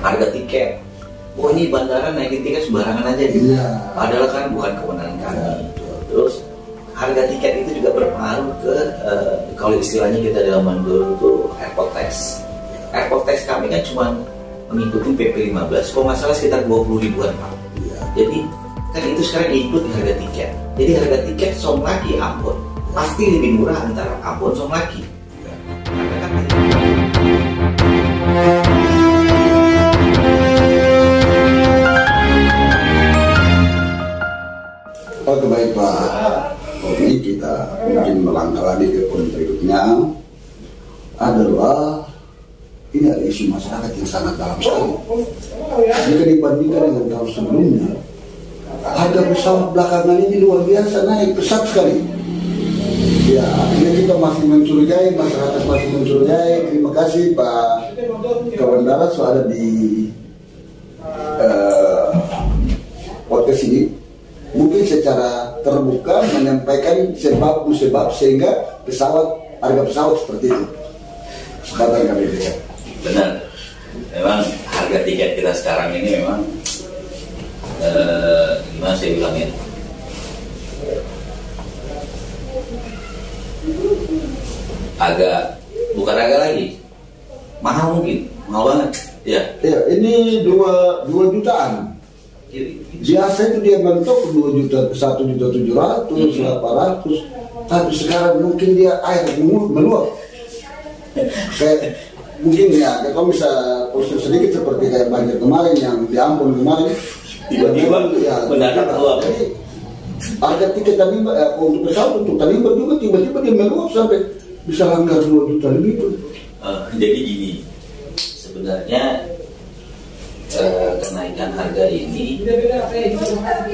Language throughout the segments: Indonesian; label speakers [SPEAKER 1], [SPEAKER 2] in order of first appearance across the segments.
[SPEAKER 1] Harga tiket, oh ini bandara naikin tiket sembarangan aja gitu. Padahal kan bukan kewenangan kami. Terus harga tiket itu juga berpengaruh ke kalau istilahnya kita dalam Mandor itu airport tax. Airport tax kami kan cuma mengikuti PP 15, kalau nggak salah sekitar 20 ribuan Pak. Jadi kan itu sekarang ikut harga tiket. Jadi harga tiket som lagi Ambon pasti lebih murah antara Ambon som lagi.
[SPEAKER 2] Oke, baik Pak. Ini kita mungkin melangkah lagi ke poin berikutnya adalah ini ada isu masyarakat yang sangat dalam sekali. Jika dibandingkan dengan tahun sebelumnya, harga pesawat belakangan ini luar biasa naik pesat sekali. Ya, akhirnya kita masih mencurigai, masyarakat masih mencurigai. Terima kasih Pak Kawan Darat sudah ada di podcast ini. Mungkin secara terbuka menyampaikan sebab sehingga harga pesawat seperti itu. Kesempatan kami berikan.
[SPEAKER 1] Benar, memang harga tiket kita sekarang ini memang gimana saya bilangnya, bukan agak lagi, mahal mungkin, mahal banget. Ya,
[SPEAKER 2] ini 2 jutaan. Biasa itu dia bentuk 1.700.000, 800, tapi sekarang mungkin dia air meluap. Kayak mungkin ya, kalau bisa posisi sedikit seperti kayak banjir kemarin yang di Ambon kemarin,
[SPEAKER 1] tiba-tiba mendadak meluap.
[SPEAKER 2] Jadi harga tiket Tanimbar untuk pesawat untuk Tanimbar juga tiba-tiba dia meluap sampai bisa langgar 2 juta lebih.
[SPEAKER 1] Jadi gini, sebenarnya kenaikan harga ini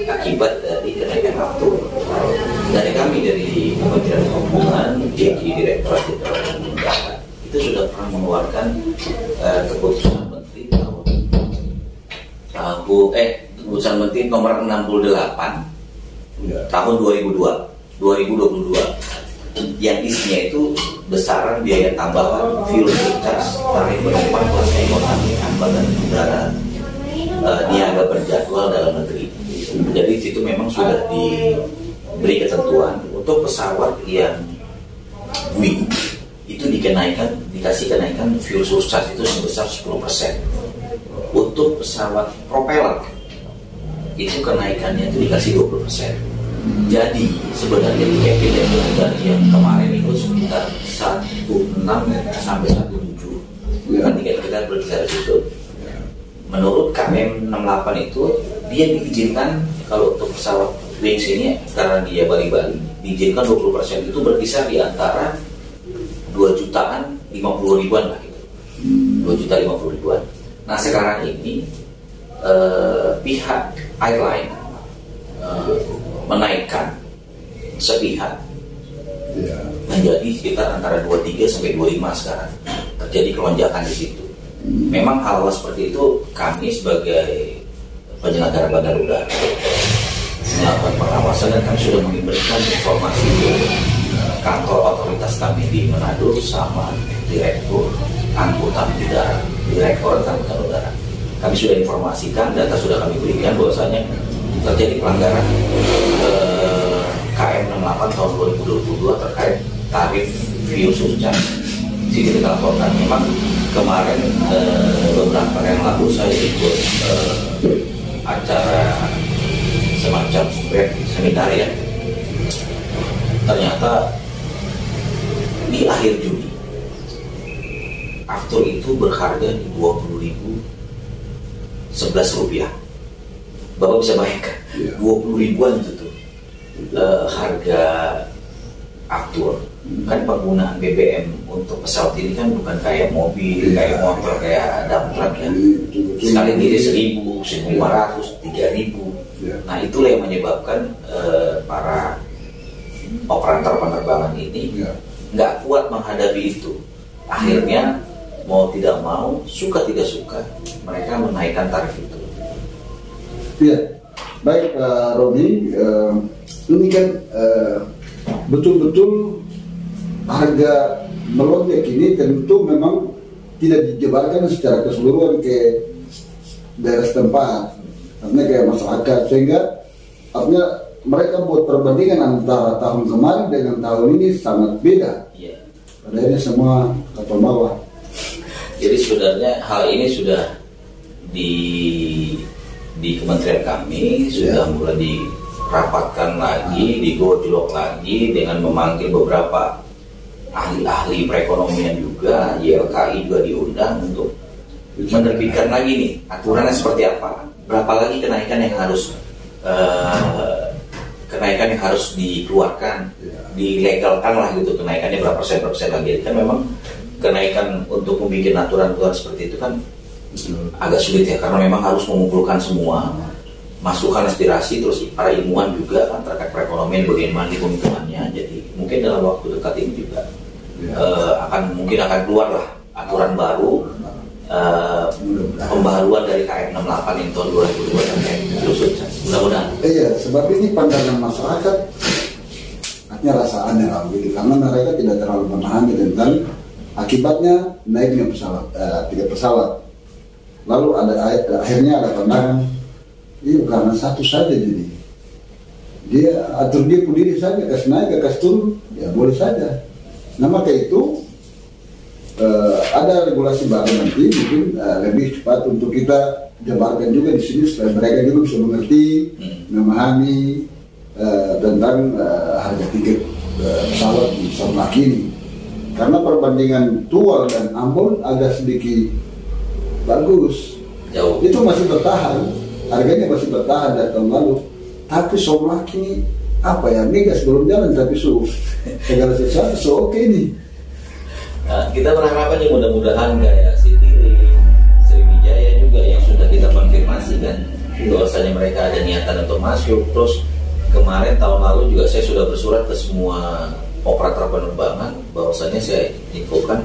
[SPEAKER 1] akibat dari kenaikan waktu dari kami dari Kementerian Perhubungan, Direktorat Jenderal Perhubungan itu sudah pernah mengeluarkan keputusan Menteri keputusan Menteri nomor 68 tahun 2022 yang isinya itu besaran biaya tambahan fuel surcharge tarif penumpang kelas ekonomi angkutan udara niaga berjadwal dalam negeri. Jadi di situ memang sudah diberi ketentuan untuk pesawat yang wing itu dikasih kenaikan fuel surcharge itu sebesar 10%. Untuk pesawat propeller itu kenaikannya itu dikasih 20%. Jadi sebenarnya tiket dari yang kemarin itu sekitar 16 sampai 17 kan tiket kita berkisar itu. Menurut KM 68 itu dia diizinkan kalau untuk pesawat wings ini karena dia Bali-Bali diizinkan 20% itu berkisar di antara 2.050.000 lah gitu. 2.050.000. Nah sekarang ini pihak airline menaikkan sepihak menjadi sekitar antara 23 sampai 25 sekarang. Terjadi kelonjakan di situ. Memang hal seperti itu kami sebagai penyelenggara bandar udara melakukan pengawasan dan kami sudah memberikan informasi ke kantor otoritas kami di Manado sama Direktur Angkutan Udara, Direktorat Angkutan Udara. Kami sudah informasikan, data sudah kami berikan bahwasanya terjadi pelanggaran KM 68 tahun 2022 terkait tarif fuel surcharge. Jadi kita laporkan memang kemarin beberapa hari yang lalu saya ikut acara semacam seminar ya. Ternyata di akhir Juni aftur itu berharga 20.011 rupiah. Bapak bisa bayangkan 20 ribuan itu tuh harga aftur. Kan penggunaan BBM untuk pesawat ini kan bukan kayak mobil, kayak motor, kayak dump truck ya. Sekali ngisi 1.000, 1.500, 3.000. Nah itulah yang menyebabkan para operator penerbangan ini nggak kuat menghadapi itu. Akhirnya mau tidak mau, suka tidak suka, mereka menaikkan tarif itu.
[SPEAKER 2] Ya, baik Robi, ini kan betul-betul harga melonjak ini tentu memang tidak dijebarkan secara keseluruhan ke daerah setempat, artinya kayak masyarakat, sehingga artinya mereka buat perbandingan antara tahun kemarin dengan tahun ini sangat beda.
[SPEAKER 1] Iya.
[SPEAKER 2] Padahal ini semua kapal bawah.
[SPEAKER 1] Jadi sebenarnya hal ini sudah di kementerian kami sudah mulai dirapatkan lagi, digojlok lagi dengan memanggil beberapa ahli-ahli perekonomian juga, YLKI juga diundang untuk menerbitkan lagi nih aturannya seperti apa, berapa lagi kenaikan yang harus dikeluarkan, dilegalkan lah gitu, kenaikannya berapa persen lagi. Kan memang kenaikan untuk membuat aturan-aturan seperti itu kan agak sulit ya, karena memang harus mengumpulkan semua masukan, aspirasi, terus para ilmuwan juga kan terkait perekonomian bagaimana hitung-hitungannya. Jadi mungkin dalam waktu dekat ini juga akan keluar lah aturan baru, pembaruan dari KM 68 yang tahun 2002 dan KM mudah-mudahan.
[SPEAKER 2] Iya, sebab ini pandangan masyarakat artinya rasa aneh lah begitu, karena mereka tidak terlalu memahami tentang akibatnya naiknya tiket pesawat. Lalu akhirnya ada pandangan, iya karena satu saja, jadi dia atur dia diri saja, kasih naik, kasih turun, ya boleh saja. Nah maka itu ada regulasi baru nanti mungkin lebih cepat untuk kita jabarkan juga di sini supaya mereka juga bisa mengerti, memahami tentang harga tiket pesawat di Somlak ini. Karena perbandingan Tual dan Ambon agak sedikit bagus.
[SPEAKER 1] Jauh.
[SPEAKER 2] Itu masih bertahan, harganya masih bertahan dari tahun lalu. Tapi Somlak ini apa ya, migas belum jalan tapi segala sesuatu oke nih.
[SPEAKER 1] Nah, kita berharap aja mudah-mudahan kayak Citylink, Sriwijaya juga yang sudah kita konfirmasi kan bahwasanya mereka ada niatan untuk masuk. Terus kemarin tahun lalu juga saya sudah bersurat ke semua operator penerbangan bahwasanya saya infokan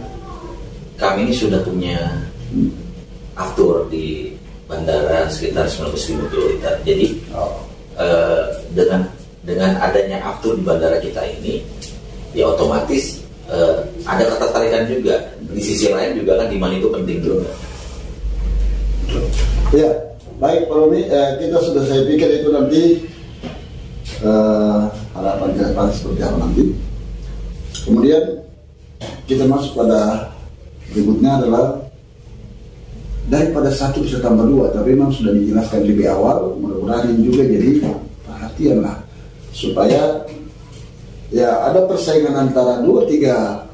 [SPEAKER 1] kami ini sudah punya aftur di bandara sekitar 19.000 kiloliter. Jadi dengan adanya aftur di bandara kita ini, ya otomatis ada ketertarikan juga. Di sisi lain juga kan demand itu penting juga.
[SPEAKER 2] Ya, baik Pak Romi, kita sudah, saya pikir itu nanti harapan kita seperti apa nanti. Kemudian kita masuk pada berikutnya adalah daripada satu bisa tambah dua, tapi memang sudah dijelaskan lebih awal. Mudah-mudahan ini juga jadi perhatian lah, supaya ya ada persaingan antara 2-3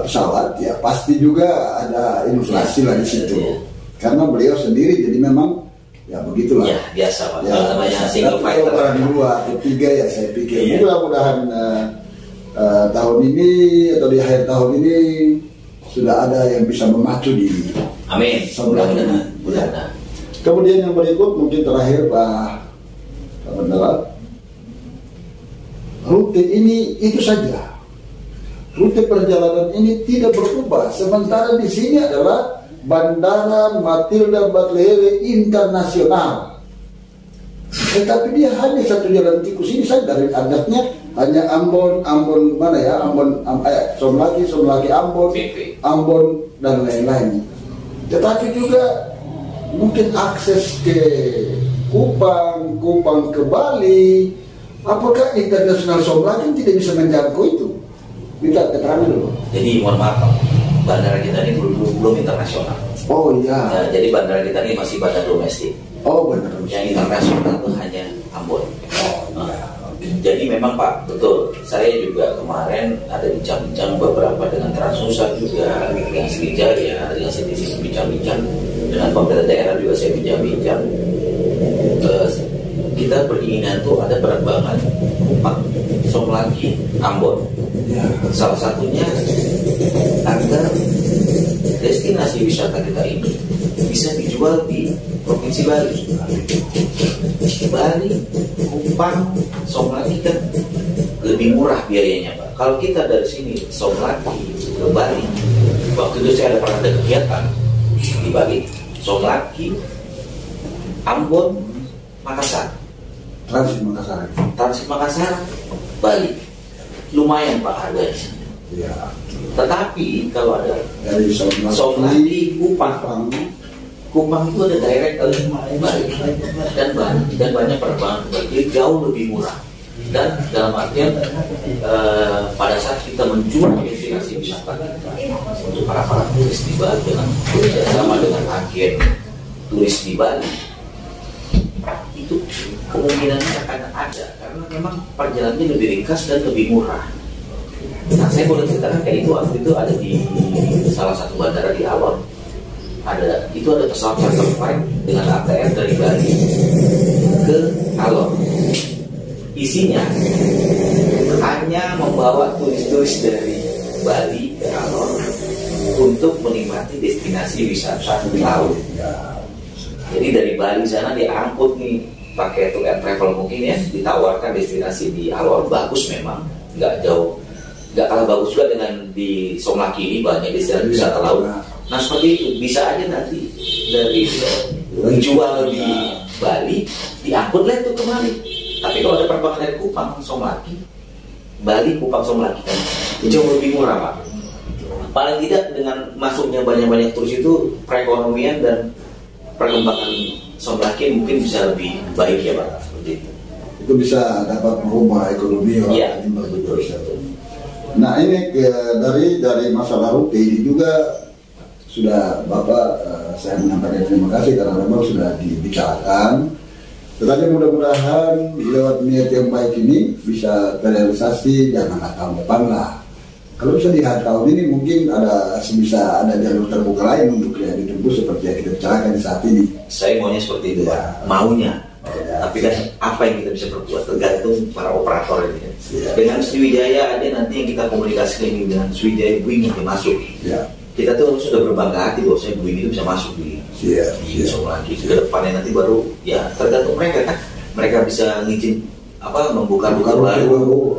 [SPEAKER 2] pesawat, ya pasti juga ada inflasi lah di situ. Karena beliau sendiri jadi memang ya begitulah.
[SPEAKER 1] Ya biasa Pak.
[SPEAKER 2] Ya,
[SPEAKER 1] namanya single fighter.
[SPEAKER 2] Kalau 2, 3 ya saya pikir. Mudah-mudahan tahun ini atau di akhir tahun ini sudah ada yang bisa memacu di
[SPEAKER 1] amin. Mudah-mudahan.
[SPEAKER 2] Ya. Kemudian yang berikut mungkin terakhir Pak Bandara, rute ini itu saja. Rute perjalanan ini tidak berubah. Sementara di sini adalah Bandara Matilda Batlehele Internasional. Tetapi dia hanya satu jalan tikus ini saja, dari adatnya hanya Ambon mana ya, Somlaki, Ambon dan lain-lain. Tetapi juga mungkin akses ke Kupang ke Bali. Apakah internasional Somlaki tidak bisa menjangkau itu? Minta keterangan dulu.
[SPEAKER 1] Jadi mohon maaf Pak, bandara kita ini belum internasional.
[SPEAKER 2] Oh iya.
[SPEAKER 1] Nah, jadi bandara kita ini masih bandara domestik.
[SPEAKER 2] Oh benar.
[SPEAKER 1] Yang internasional itu hanya Ambon. Jadi memang Pak, betul. Saya juga kemarin ada bincang-bincang beberapa dengan Transnusa juga, dengan Sriwijaya, dengan CTC bincang-bincang, dengan pemerintah daerah juga saya bincang-bincang. Kita beringinan tuh ada penerbangan Kupang, Somlaki, Ambon.
[SPEAKER 2] Ya.
[SPEAKER 1] Salah satunya agar destinasi wisata kita ini bisa dijual di Provinsi Bali. Kupang, Somlaki kan lebih murah biayanya Pak. Kalau kita dari sini Somlaki ke Bali, waktu itu saya ada pernah ada kegiatan di Bali, Somlaki, Ambon, Makassar.
[SPEAKER 2] Transit Makassar,
[SPEAKER 1] Bali. Lumayan Pak harganya.
[SPEAKER 2] Ya.
[SPEAKER 1] Tetapi kalau ada
[SPEAKER 2] Dari
[SPEAKER 1] Somlaki, Kupang itu ada direct ke Bali dan banyak penerbangan ke Bali, jadi jauh lebih murah. Dan dalam artian pada saat kita menjual destinasi wisata untuk para turis di Bali dengan bersama dengan agen turis di Bali, itu kemungkinannya akan ada karena memang perjalanannya lebih ringkas dan lebih murah. Nah, saya boleh ceritakan kayak itu waktu itu ada di salah satu bandara di Alor. Ada pesawat charter flight dengan ATR dari Bali ke Alor. Isinya hanya membawa turis-turis dari Bali ke Alor untuk menikmati destinasi wisata laut. Jadi dari Bali sana diangkut nih pakai tour and travel mungkin ya, ditawarkan destinasi di Alor, bagus memang, nggak kalah bagus juga dengan di Somlaki ini banyak destinasi wisata laut. Nah seperti itu bisa aja nanti dari dijual di Bali diangkutlah itu kemari. Tapi kalau ada penerbangan dari Kupang Somlaki, Bali Kupang Somlaki kan jauh lebih murah Pak. Paling tidak dengan masuknya banyak turis itu perekonomian dan perkembangan Somlaki mungkin bisa lebih baik ya Pak, seperti itu.
[SPEAKER 2] Itu bisa dapat merubah ekonomi orang.
[SPEAKER 1] Iya, betul.
[SPEAKER 2] Nah ini dari masalah rute ini juga sudah Bapak saya menyampaikan terima kasih karena memang sudah dibicarakan. Tetapi mudah-mudahan lewat niat yang baik ini bisa terrealisasi jangan tahun depan lah. Kalau bisa lihat tahun ini mungkin bisa ada jalur terbuka lain untuk ditembus seperti yang kita bicarakan di saat ini.
[SPEAKER 1] Saya maunya seperti itu Pak, maunya. Tapi kan apa yang kita bisa perbuat tergantung para operator ini. Dengan Sriwijaya aja nanti yang kita komunikasikan ini dengan Sriwijaya Boeing yang masuk. Kita tuh sudah berbangga hati bahwa saya Boeing itu bisa masuk di Somlaki. Ke depannya nanti baru ya tergantung mereka kan. Mereka bisa ngizin membuka baru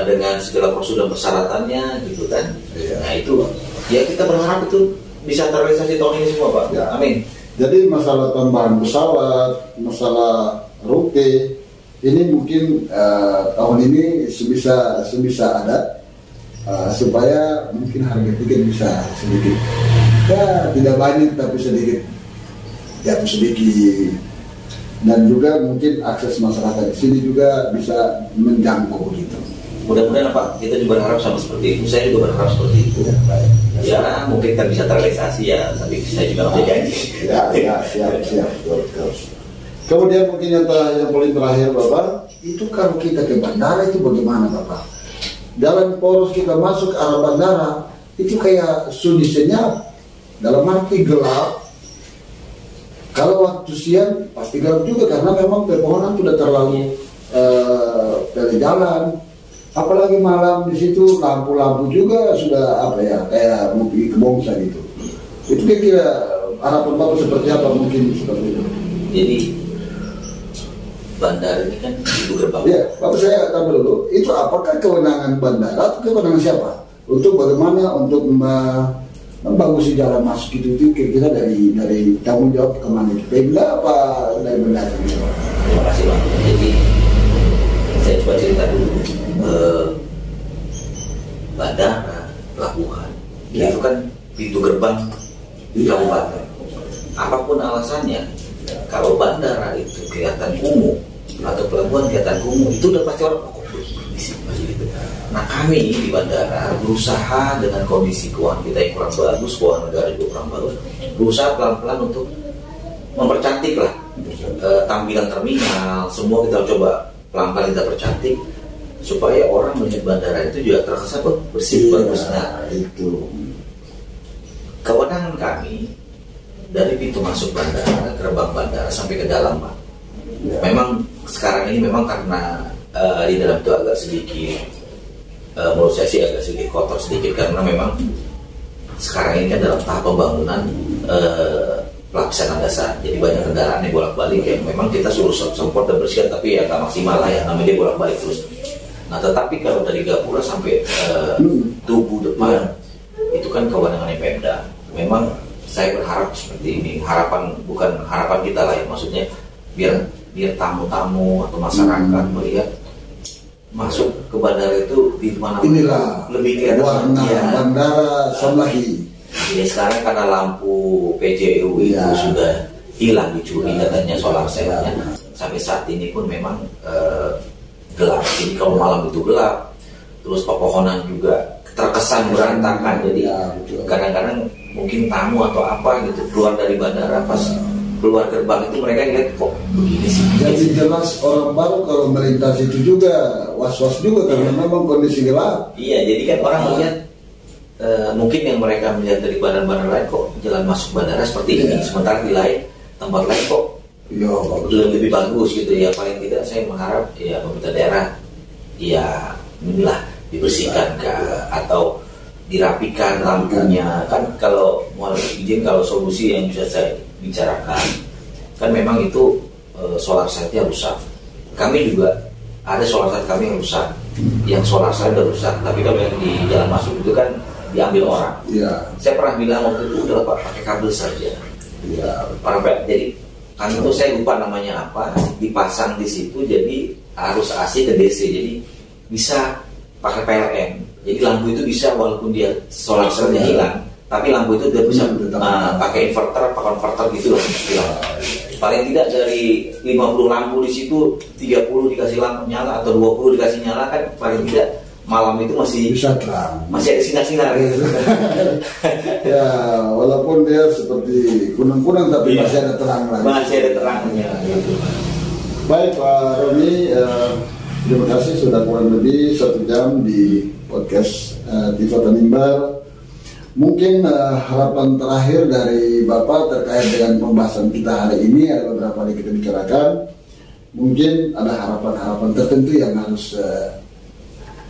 [SPEAKER 1] dengan segala prosedur dan persyaratannya gitu kan. Nah itu ya kita berharap itu bisa terrealisasi tahun ini semua Pak. Amin.
[SPEAKER 2] Jadi masalah tambahan pesawat, masalah rute ini mungkin tahun ini sebisa ada supaya mungkin harga tiket bisa sedikit tidak banyak tapi sedikit jatuh sedikit, dan juga mungkin akses masyarakat di sini juga bisa menjangkau begitu.
[SPEAKER 1] Mudah-mudahan Pak, kita juga berharap sama seperti itu. Saya juga berharap seperti itu. Ya mungkin kan bisa terrealisasi ya, tapi saya juga nggak janji.
[SPEAKER 2] Siap. Kemudian mungkin yang paling terakhir Bapak, itu kalau kita ke bandara itu bagaimana Bapak? Jalan poros kita masuk ke arah bandara itu kayak sunyi senyap, dalam arti gelap. Kalau waktu siang pasti gelap juga karena memang pepohonan sudah terlalu dari jalan. Apalagi malam di situ lampu-lampu juga sudah kayak mau pergi ke bongsa gitu. Itu kira-kira harapan Bapak seperti apa mungkin seperti itu?
[SPEAKER 1] Jadi bandara ini kan pintu gerbang.
[SPEAKER 2] Ya, Bapak saya tahu dulu. Itu apakah kewenangan bandara atau kewenangan siapa? Untuk bagaimana untuk membagusi jalan masuk itu kira-kira dari tanggung jawab kemana itu? Pemda apa dari bandara?
[SPEAKER 1] Terima kasih Pak. Jadi saya coba cerita dulu. Bandara, pelabuhan, itu kan pintu gerbang di kabupaten. Apapun alasannya, kalau bandara itu kelihatan kumuh atau pelabuhan kelihatan kumuh, itu udah pasti orang di sini masih gitu. Nah kami di bandara berusaha dengan kondisi keuangan kita yang kurang bagus, keuangan negara juga kurang bagus, berusaha pelan-pelan untuk mempercantik lah tampilan terminal, semua kita coba pelan-pelan kita percantik supaya orang melihat bandara itu juga terkesan bersih bagus. Nah itu kewenangan kami dari pintu masuk bandara, gerbang bandara sampai ke dalam Pak. Memang sekarang ini memang karena di dalam itu agak sedikit menurut saya sih agak sedikit kotor sedikit karena memang sekarang ini kan dalam tahap pembangunan lapisan dasar, jadi banyak kendaraan yang bolak-balik yang memang kita suruh support dan bersihkan tapi ya nggak maksimal lah ya, namanya dia bolak-balik terus. Nah tetapi kalau dari Gapura sampai tubuh depan itu kan kewenangannya Pemda. Memang saya berharap seperti ini, bukan harapan kita lah ya, maksudnya biar tamu-tamu atau masyarakat melihat masuk ke bandara itu di mana
[SPEAKER 2] inilah
[SPEAKER 1] lebih kelihatan
[SPEAKER 2] warna bandara Somlahi.
[SPEAKER 1] Ya sekarang karena lampu PJU itu sudah hilang, dicuri katanya solar cell-nya. Sampai saat ini pun memang gelap. Jadi kalau malam itu gelap, terus pepohonan juga terkesan berantakan. Jadi kadang-kadang mungkin tamu atau apa gitu keluar dari bandara, pas keluar gerbang itu mereka lihat kok begini sih.
[SPEAKER 2] Jadi jelas orang baru kalau melintas itu juga was-was juga karena memang kondisi gelap.
[SPEAKER 1] Iya, jadi kan orang melihat mungkin yang mereka melihat dari bandara-bandara lain kok jalan masuk bandara seperti ini, sementara di lain tempat lain kok lebih bagus gitu ya. Paling tidak saya mengharap ya pemerintah daerah ya inilah dibersihkan atau dirapikan lampunya. Kan kalau mau izin, kalau solusi yang bisa saya bicarakan kan memang itu solar set-nya rusak. Kami juga ada solar set kami yang rusak, yang solar set udah rusak, tapi kalau yang di jalan masuk itu kan diambil orang. Saya pernah bilang waktu itu udah pakai kabel saja. Jadi kan itu saya lupa namanya apa, dipasang di situ, jadi arus AC ke DC, jadi bisa pakai PLN. Jadi lampu itu bisa walaupun dia solar cell-nya hilang, tapi lampu itu dia bisa pakai inverter, pakai konverter gitu loh. Paling tidak dari 50 lampu di situ 30 dikasih lampu nyala atau 20 dikasih nyala, kan paling tidak malam itu masih
[SPEAKER 2] bisa terang,
[SPEAKER 1] masih ada sinar-sinar gitu.
[SPEAKER 2] Ya walaupun dia seperti kunang-kunang tapi masih ada terang lagi.
[SPEAKER 1] Masih ada terangnya gitu.
[SPEAKER 2] Baik Pak Roni, terima kasih sudah kurang lebih 1 jam di podcast TV Tanimbar. Mungkin harapan terakhir dari Bapak terkait dengan pembahasan kita hari ini, ada beberapa yang kita bicarakan. Mungkin ada harapan-harapan tertentu yang harus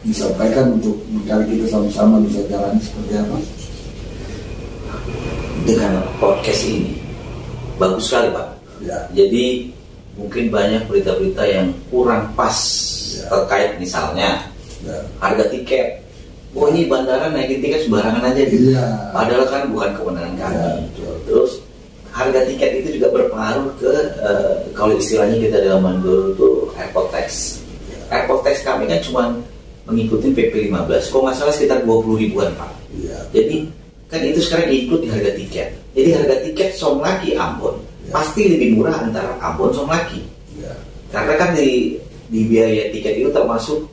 [SPEAKER 2] disampaikan untuk mencari kita sama-sama bisa jalan seperti apa.
[SPEAKER 1] Dengan podcast ini bagus sekali Pak. Jadi mungkin banyak berita-berita yang kurang pas terkait misalnya harga tiket. Oh ini bandara naikin tiket sembarangan aja gitu. Padahal kan bukan kewenangan kami. Terus harga tiket itu juga berpengaruh ke kalau istilahnya kita dalam dulu itu airport tax. Airport tax kami kan cuma mengikuti PP 15, kok nggak salah sekitar 20 ribuan Pak. Jadi kan itu sekarang ikut di harga tiket. Jadi harga tiket Somlaki Ambon pasti lebih murah antara Ambon Somlaki. Karena kan di biaya tiket itu termasuk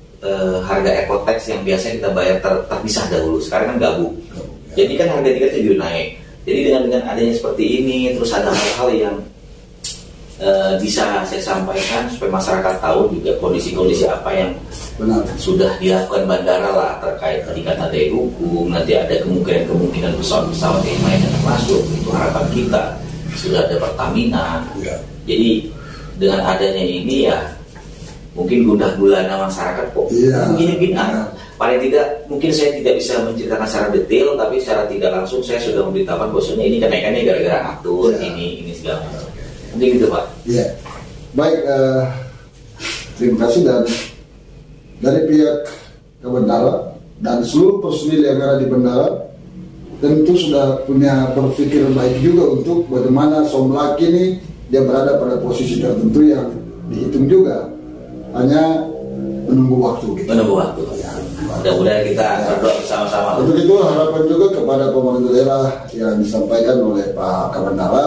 [SPEAKER 1] harga airport tax yang biasa kita bayar terpisah dahulu. Sekarang kan gabung. Jadi kan harga tiket itu juga naik. Jadi dengan adanya seperti ini, terus ada hal-hal yang bisa saya sampaikan supaya masyarakat tahu juga kondisi-kondisi apa yang sudah dilakukan bandara lah terkait tadi kata dari hukum, nanti ada kemungkinan pesawat-pesawat yang lain yang masuk, itu harapan kita. Sudah ada Pertamina. Jadi dengan adanya ini ya mungkin gundah gulana masyarakat kok begini-begini. Paling tidak mungkin saya tidak bisa menceritakan secara detail, tapi secara tidak langsung saya sudah memberitakan bahwasanya ini kenaikannya gara-gara aktur ini segala macam. Mungkin gitu Pak.
[SPEAKER 2] Baik, terima kasih. Dan dari pihak ke bandara dan seluruh personil yang ada di bandara tentu sudah punya berpikir baik juga untuk bagaimana Somlaki ini dia berada pada posisi tertentu yang dihitung juga, hanya menunggu waktu gitu.
[SPEAKER 1] Menunggu waktu. Mudah-mudahan kita berdoa bersama-sama.
[SPEAKER 2] Untuk itu harapan juga kepada pemerintah daerah yang disampaikan oleh Pak Kabandara,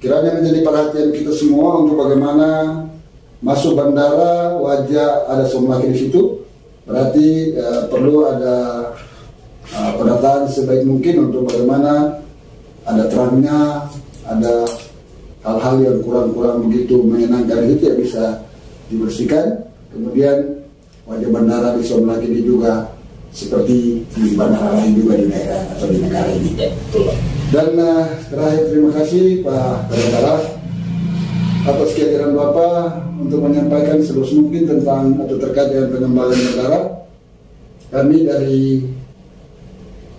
[SPEAKER 2] kiranya menjadi perhatian kita semua untuk bagaimana masuk bandara wajah ada Somlaki di situ. Berarti perlu ada penataan sebaik mungkin untuk bagaimana ada terangnya, ada hal-hal yang kurang-kurang begitu menyenangkan itu ya bisa dibersihkan. Kemudian wajah bandara di Somlaki ini juga seperti di bandara lain juga di daerah atau di negara ini. Dan terakhir terima kasih Pak Kabandara atas kehadiran Bapak untuk menyampaikan seluas mungkin tentang atau terkait dengan pengembangan negara. Kami dari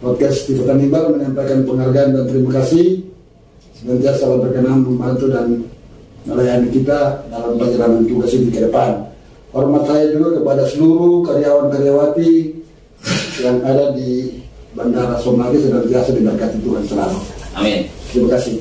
[SPEAKER 2] podcast TV Tanimbar menyampaikan penghargaan dan terima kasih senantiasa berkenan membantu dan melayani kita dalam perjalanan tugas ini ke depan. Hormat saya juga kepada seluruh karyawan-karyawati yang ada di Bandara Somlaki senantiasa diberkati Tuhan selalu.
[SPEAKER 1] Amin.
[SPEAKER 2] Terima kasih.